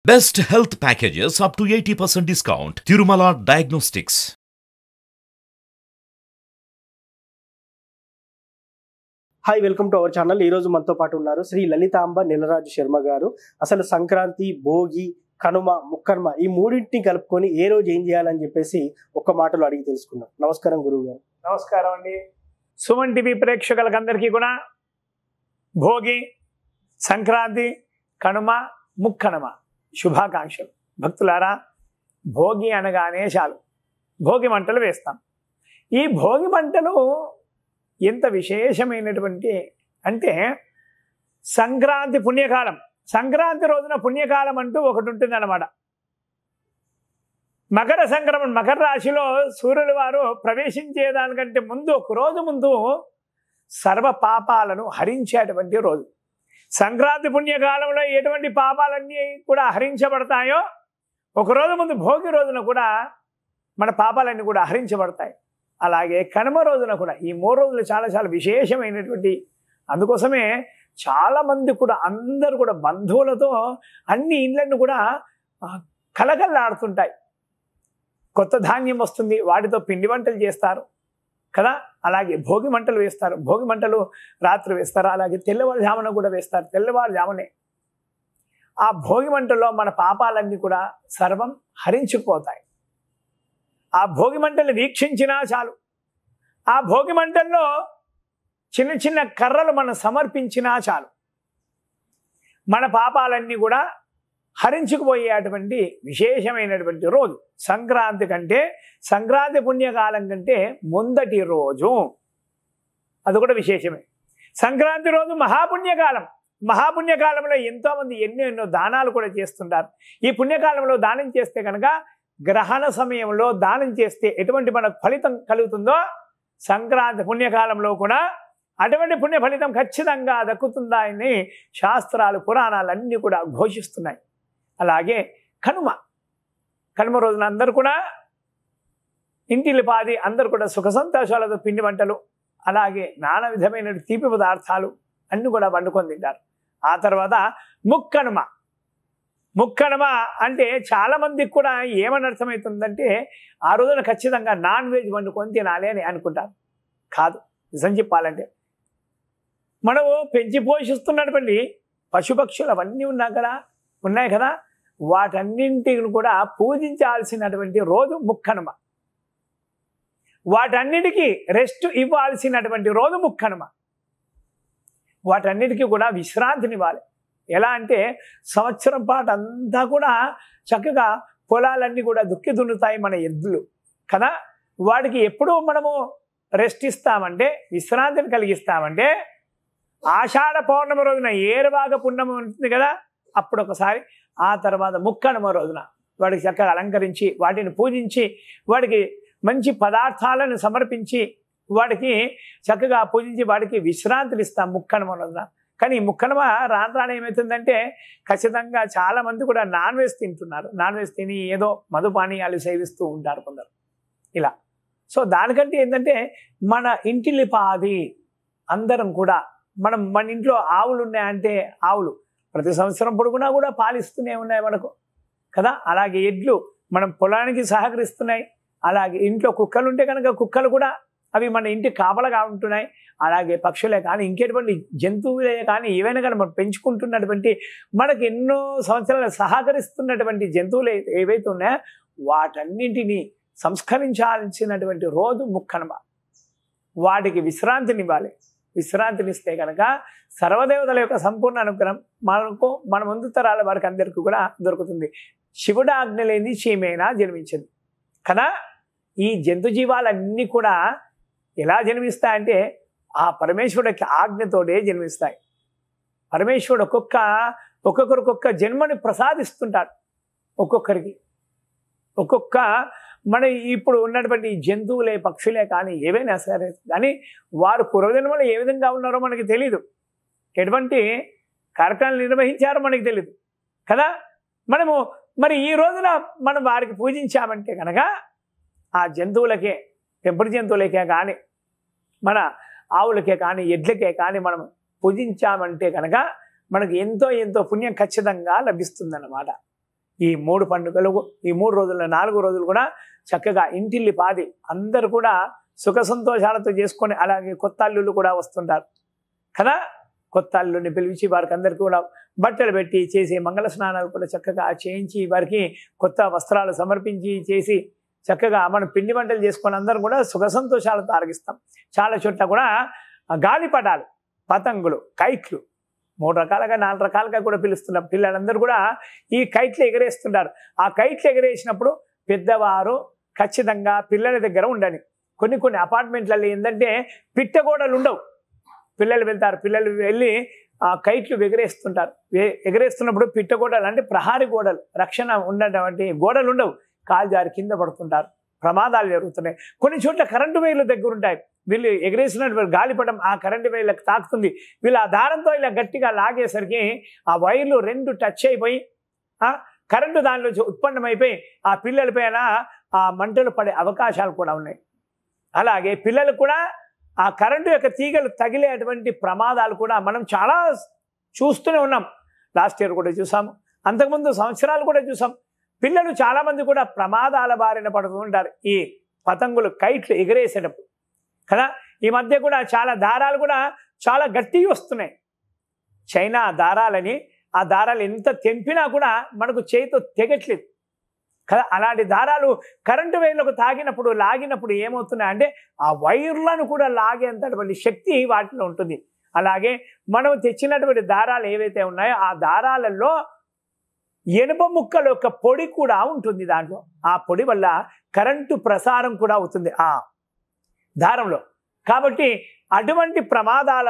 Best health packages up to 80% discount. Tirumala Diagnostics. Hi, welcome to our channel. ఈ రోజు మనతో పాటు ఉన్నారు శ్రీ లలితాంబ నీలరాజు శర్మ గారు. అసలు సంక్రాంతి, భోగి, కనుమ, ముక్కనుమ ఈ మూడింటిని కలుపుకొని ఏ రోజు ఏం చేయాలని చెప్పేసి ఒక్క మాటలో అడిగి తెలుసుకుందాం. నమస్కారం గురువు గారు. నమస్కారం అండి. సుమన్ టీవీ ప్రేక్షకులకందరికీ కూడా భోగి, సంక్రాంతి, కనుమ, ముక్కనుమ శుభాకాంక్షలు. భక్తులారా, భోగి అనగానే చాలు భోగి మంటలు వేస్తాం. ఈ భోగి మంటలు ఎంత విశేషమైనటువంటి అంటే, సంక్రాంతి పుణ్యకాలం, సంక్రాంతి రోజున పుణ్యకాలం అంటూ ఒకటి ఉంటుందన్నమాట. మకర సంక్రమణ, మకర రాశిలో సూర్యుల వారు ప్రవేశించేదానికంటే ముందు, ఒక రోజు ముందు సర్వ పాపాలను హరించేటువంటి రోజు. సంక్రాంతి పుణ్యకాలంలో ఎటువంటి పాపాలన్నీ కూడా హరించబడతాయో, ఒకరోజు ముందు భోగి రోజున కూడా మన పాపాలన్నీ కూడా హరించబడతాయి. అలాగే కనుమ రోజున కూడా ఈ 3 రోజులు చాలా చాలా విశేషమైనటువంటి. అందుకోసమే చాలామంది కూడా, అందరూ కూడా బంధువులతో అన్ని ఇండ్లను కూడా కలకల్లాడుతుంటాయి. కొత్త ధాన్యం వస్తుంది, వాటితో పిండి వంటలు చేస్తారు కదా. అలాగే భోగి మంటలు వేస్తారు, భోగి మంటలు రాత్రి వేస్తారు. అలాగే తెల్లవారుజామున కూడా వేస్తారు, తెల్లవారుజామునే. ఆ భోగి మంటల్లో మన పాపాలన్నీ కూడా సర్వం హరించుకుపోతాయి. ఆ భోగి మంటలు వీక్షించినా చాలు, ఆ భోగి మంటల్లో చిన్న చిన్న కర్రలు మనం సమర్పించినా చాలు, మన పాపాలన్నీ కూడా హరించుకుపోయేటువంటి విశేషమైనటువంటి రోజు. సంక్రాంతి కంటే, సంక్రాంతి పుణ్యకాలం కంటే ముందటి రోజు అది కూడా విశేషమే. సంక్రాంతి రోజు మహాపుణ్యకాలం. మహాపుణ్యకాలంలో ఎంతోమంది ఎన్నో దానాలు కూడా చేస్తుంటారు. ఈ పుణ్యకాలంలో దానం చేస్తే కనుక, గ్రహణ సమయంలో దానం చేస్తే ఎటువంటి మనకు ఫలితం కలుగుతుందో, సంక్రాంతి పుణ్యకాలంలో కూడా అటువంటి పుణ్య ఫలితం ఖచ్చితంగా దక్కుతుందా అని శాస్త్రాలు, పురాణాలు అన్నీ కూడా ఘోషిస్తున్నాయి. అలాగే కనుమ, కనుమ రోజున అందరూ కూడా ఇంటిల్లిపాది అందరూ కూడా సుఖ సంతోషాలతో పిండి వంటలు, అలాగే నానా విధమైన తీపి పదార్థాలు అన్నీ కూడా వండుకొని తింటారు. ఆ తర్వాత ముక్కనుమ. ముక్కనుమ అంటే చాలామందికి కూడా ఏమని అర్థమవుతుందంటే, ఆ రోజున ఖచ్చితంగా నాన్ వెజ్ వండుకొని తినాలి అని అనుకుంటారు. కాదు, నిజం చెప్పాలంటే మనము పెంచి పోషిస్తున్నటువంటి పశుపక్షులు అవన్నీ ఉన్నాయి కదా, వాటన్నింటిని కూడా పూజించాల్సినటువంటి రోజు ముక్కనుమ. వాటన్నిటికీ రెస్ట్ ఇవ్వాల్సినటువంటి రోజు ముక్కనుమ. వాటన్నిటికీ కూడా విశ్రాంతినివ్వాలి. ఎలా అంటే, సంవత్సరం పాటు అంతా కూడా చక్కగా పొలాలన్నీ కూడా దుక్కి దున్నుతాయి మన ఎద్దులు కదా. వాటికి ఎప్పుడూ మనము రెస్ట్ ఇస్తామంటే, విశ్రాంతిని కలిగిస్తామంటే, ఆషాఢ పౌర్ణమి రోజున ఏరువాగ పుణ్యమి ఉంటుంది కదా, అప్పుడు ఒకసారి. ఆ తర్వాత ముక్కనుమ రోజున వాడికి చక్కగా అలంకరించి, వాటిని పూజించి, వాడికి మంచి పదార్థాలను సమర్పించి, వాడికి చక్కగా పూజించి, వాడికి విశ్రాంతిని ఇస్తాం ముక్కనుమ రోజున. కానీ ఈ ముక్కనుమ రాను ఏమవుతుందంటే, ఖచ్చితంగా చాలామంది కూడా నాన్ వెజ్ తింటున్నారు. నాన్ వెజ్ తిని ఏదో మధుపానీయాలు సేవిస్తూ ఉంటారు కొందరు ఇలా. సో దానికంటే ఏంటంటే, మన ఇంటిల్లిపాది అందరం కూడా, మన ఇంట్లో ఆవులు ఉన్నాయంటే, ఆవులు ప్రతి సంవత్సరం పొడుగునా కూడా పాలిస్తూనే ఉన్నాయి మనకు కదా. అలాగే ఎడ్లు మనం పొలానికి సహకరిస్తున్నాయి. అలాగే ఇంట్లో కుక్కలు ఉంటే కనుక కుక్కలు కూడా అవి మన ఇంటి కాపలగా ఉంటున్నాయి. అలాగే పక్షులే కానీ, ఇంకెటువంటి జంతువులే కానీ, ఏవైనా కానీ మనం పెంచుకుంటున్నటువంటి, మనకు ఎన్నో సంవత్సరాలు సహకరిస్తున్నటువంటి జంతువులు ఏవైతే ఉన్నాయో వాటన్నింటినీ సంస్కరించాల్సినటువంటి రోజు ముక్కనుమ. వాటికి విశ్రాంతినివ్వాలి. విశ్రాంతినిస్తే కనుక సర్వదేవతల యొక్క సంపూర్ణ అనుగ్రహం మన ముందు తరాల వారికి అందరికీ కూడా దొరుకుతుంది. శివుడు ఆజ్ఞ లేని చీమైనా జన్మించింది కదా. ఈ జంతు జీవాలన్నీ కూడా ఎలా జన్మిస్తాయంటే, ఆ పరమేశ్వరుడికి ఆజ్ఞతోనే జన్మిస్తాయి. పరమేశ్వరుడు ఒక్కొక్క జన్మని ప్రసాదిస్తుంటాడు. ఒక్కొక్కరికి ఒక్కొక్క మన ఇప్పుడు ఉన్నటువంటి జంతువులే, పక్షులే కానీ, ఏవైనా సరే కానీ, వారు పూర్వజన్మలో ఏ విధంగా ఉన్నారో మనకి తెలీదు, ఎటువంటి కార్యక్రమాలు నిర్వహించారో మనకి తెలీదు కదా. మనము మరి ఈ రోజున మనం వారికి పూజించామంటే కనుక, ఆ జంతువులకే, పెంపుడు జంతువులకే కానీ, మన ఆవులకే కానీ, ఎడ్లకే కానీ మనం పూజించామంటే కనుక మనకు ఎంతో ఎంతో పుణ్యం ఖచ్చితంగా లభిస్తుందన్నమాట. ఈ 3 పండుగలు, ఈ 3 రోజుల 4 రోజులు కూడా చక్కగా ఇంటిల్లి పాది అందరూ కూడా సుఖ సంతోషాలతో చేసుకొని, అలాగే కొత్త అల్లుళ్ళు కూడా వస్తుంటారు కదా. కొత్త అల్లుని పిలిచి వారికి అందరికీ కూడా బట్టలు పెట్టి చేసి మంగళ స్నానాలు కూడా చక్కగా చేయించి వారికి కొత్త వస్త్రాలు సమర్పించి చేసి చక్కగా మనం పిండి వంటలు చేసుకొని అందరం కూడా సుఖ సంతోషాలతో ఆరగిస్తాం. చాలా చోట్ల కూడా గాలిపటాలు, పతంగులు, కైట్లు 3 రకాలుగా 4 రకాలుగా కూడా పిలుస్తున్నాం. పిల్లలందరూ కూడా ఈ కైట్లు ఎగరేస్తుంటారు. ఆ కైట్లు ఎగరేసినప్పుడు పెద్దవారు ఖచ్చితంగా పిల్లల దగ్గర ఉండాలి. కొన్ని అపార్ట్మెంట్లలో ఏంటంటే పిట్టగోడలు ఉండవు. పిల్లలు వెళ్తారు, పిల్లలు వెళ్ళి ఆ కైట్లు ఎగరేస్తుంటారు. ఎగరేస్తున్నప్పుడు పిట్టగోడలు అంటే ప్రహారీ గోడలు, రక్షణ ఉన్నటువంటి గోడలు ఉండవు. కాలు జారి కింద పడుతుంటారు, ప్రమాదాలు జరుగుతున్నాయి. కొన్ని చోట్ల కరెంటు వైర్లు దగ్గర ఉంటాయి. వీళ్ళు ఎగరేసినటువంటి గాలిపటం ఆ కరెంటు వైర్లకు తాకుతుంది. వీళ్ళు ఆ దారంతో ఇలా గట్టిగా లాగేసరికి ఆ వైర్లు 2 టచ్ అయిపోయి కరెంటు దానిలో ఉత్పన్నమైపోయి ఆ పిల్లల పైన ఆ మంటలు పడే అవకాశాలు కూడా ఉన్నాయి. అలాగే పిల్లలు కూడా ఆ కరెంటు యొక్క తీగలు తగిలేటువంటి ప్రమాదాలు కూడా మనం చాలా చూస్తూనే ఉన్నాం. లాస్ట్ ఇయర్ కూడా చూసాము, అంతకుముందు సంవత్సరాలు కూడా చూసాం. పిల్లలు చాలామంది కూడా ప్రమాదాల బారిన పడుతూ ఉంటారు ఈ పతంగులు, కైట్లు ఎగరేసేటప్పుడు కదా. ఈ మధ్య కూడా చాలా దారాలు కూడా చాలా గట్టిగా వస్తున్నాయి. చైనా దారాలని, ఆ దారాలు ఎంత తెంపినా కూడా మనకు చేతితో తెగట్లేదు కదా. అలాంటి దారాలు కరెంటు వైర్లకు తాగినప్పుడు, లాగినప్పుడు ఏమవుతున్నాయి అంటే ఆ వైర్లను కూడా లాగేంతటువంటి శక్తి వాటిలో ఉంటుంది. అలాగే మనం తెచ్చినటువంటి దారాలు ఏవైతే ఉన్నాయో ఆ దారాలలో ఎనుప ముక్కల యొక్క పొడి కూడా ఉంటుంది దాంట్లో. ఆ పొడి వల్ల కరెంటు ప్రసారం కూడా అవుతుంది ఆ దారంలో. కాబట్టి అటువంటి ప్రమాదాల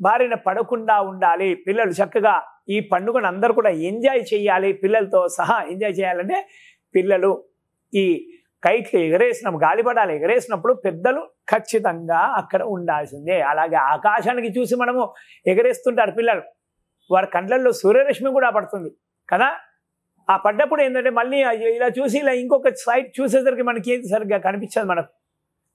బారిన పడకుండా ఉండాలి. పిల్లలు చక్కగా ఈ పండుగను అందరూ కూడా ఎంజాయ్ చేయాలి. పిల్లలతో సహా ఎంజాయ్ చేయాలంటే పిల్లలు ఈ కైట్లు ఎగరేసినప్పుడు, గాలిపటాలు ఎగరేసినప్పుడు పెద్దలు ఖచ్చితంగా అక్కడ ఉండాల్సిందే. అలాగే ఆకాశానికి చూసి మనము ఎగరేస్తుంటారు పిల్లలు, వారి కండ్లల్లో సూర్యరశ్మి కూడా పడుతుంది కదా. ఆ పడ్డప్పుడు ఏంటంటే మళ్ళీ ఇలా చూసి ఇలా ఇంకొక సైడ్ చూసేసరికి మనకి ఏది సరిగ్గా కనిపించదు మనకు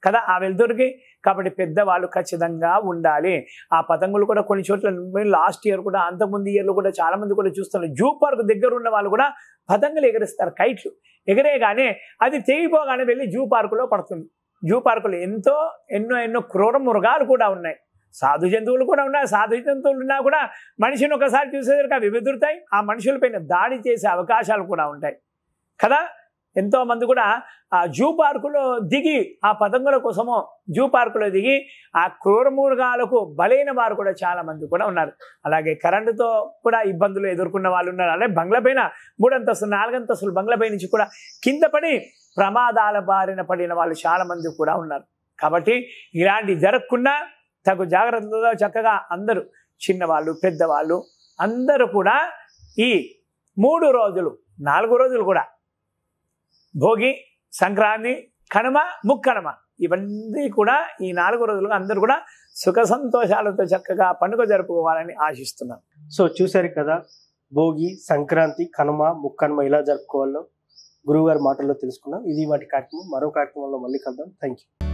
కదా ఆ వెలుతురికి. కాబట్టి పెద్దవాళ్ళు ఖచ్చితంగా ఉండాలి. ఆ పతంగులు కూడా కొన్ని చోట్ల లాస్ట్ ఇయర్ కూడా, అంతకుముందు ఇయర్లో కూడా చాలా మంది కూడా చూస్తున్నారు. జూ పార్క్ దగ్గర ఉన్న వాళ్ళు కూడా పతంగులు ఎగరేస్తారు. కైట్లు ఎగరేయగానే అది తెగిపోగానే వెళ్ళి జూ పార్కులో పడుతుంది. జూ పార్కులో ఎన్నో క్రూర మృగాలు కూడా ఉన్నాయి, సాధు జంతువులు కూడా ఉన్నాయి. సాధు జంతువులు ఉన్నా కూడా మనిషిని ఒకసారి చూసేసరికి అవి బెదురుతాయి, ఆ మనుషులపైన దాడి చేసే అవకాశాలు కూడా ఉంటాయి కదా. ఎంతోమంది కూడా ఆ జూ పార్కులో దిగి, ఆ పతంగుల కోసమో జూ పార్కులో దిగి ఆ క్రూర మృగాలకు బలైన వారు కూడా చాలా మంది కూడా ఉన్నారు. అలాగే కరెంటుతో కూడా ఇబ్బందులు ఎదుర్కొన్న వాళ్ళు ఉన్నారు. అలాగే బంగ్లా పైన 3 అంతస్తులు 4 అంతస్తులు బంగ్లా పై నుంచి కూడా కింద పడి ప్రమాదాల బారిన పడిన వాళ్ళు చాలా మంది కూడా ఉన్నారు. కాబట్టి ఇలాంటి జరగకుండా తగు జాగ్రత్తతో చక్కగా అందరూ, చిన్నవాళ్ళు పెద్దవాళ్ళు అందరూ కూడా ఈ 3 రోజులు 4 రోజులు కూడా భోగి, సంక్రాంతి, కనుమ, ముక్కనుమ ఇవన్నీ కూడా ఈ 4 రోజులుగా అందరూ కూడా సుఖ సంతోషాలతో చక్కగా పండుగ జరుపుకోవాలని ఆశిస్తున్నాను. సో చూశారు కదా, భోగి, సంక్రాంతి, కనుమ, ముక్కనుమ ఇలా జరుపుకోవాలో గురువుగారి మాటల్లో తెలుసుకున్నాం. ఇది వాటి కార్యక్రమం. మరో కార్యక్రమంలో మళ్ళీ కలుద్దాం. Thank you.